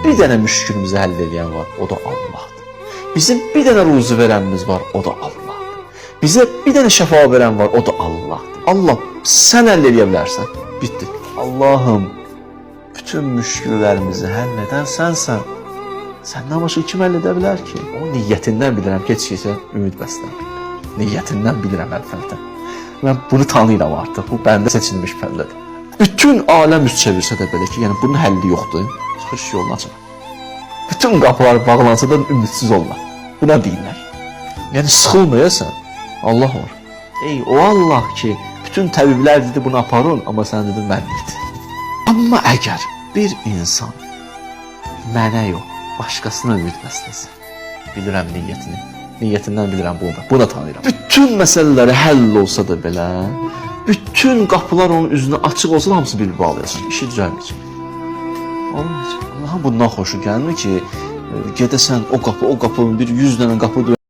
bir dənə müşkülümüzü həll edən var, o da Allahdır. Bizim bir dənə ruzi verənimiz var, o da Allahdır. Bizə bir dənə şəfa verən var, o da Allahdır. Allah, sən həll edə bilərsən. Bitdi. Allahım, bütün müşküllərimizi həll edən sənsən. Səndən başqa kim həll edə bilər ki? O niyyətindən bilirəm ki, heç kəsə ümid bəsləm. Niyyətindən bilirəm əlfəldə. Mən bunu tanıyıram artıq. Bu bəndə seçilmiş pəllədir. Bütün aləm üst çevirsə də belə ki, yəni bunun həlli yoxdur. Çıxış yoluna açar. Bütün qapılar bağlansa da ümidsiz olma. Buna deyirlər. Yəni sıxılmayasan, Allah var. Ey o Allah ki, bütün təbiblər dedi bunu aparın, amma sən dedin mən deyil. Amma əgər bir insan mənə yox, başqasına ümid bəsləsin, bilirəm niyyətini. Niyyətindən bilirəm bunu da. Bunu da tanıyıram. Bütün məsələləri həll olsa da belə, bütün qapılar onun üzünə açıq olsa da hamısı bir bağlayacaq. İşi düzəlməyəcək. Olmayacaq. Allahın bundan xoşu gəlmir ki, gedəsən o qapının bir 100 dənə qapı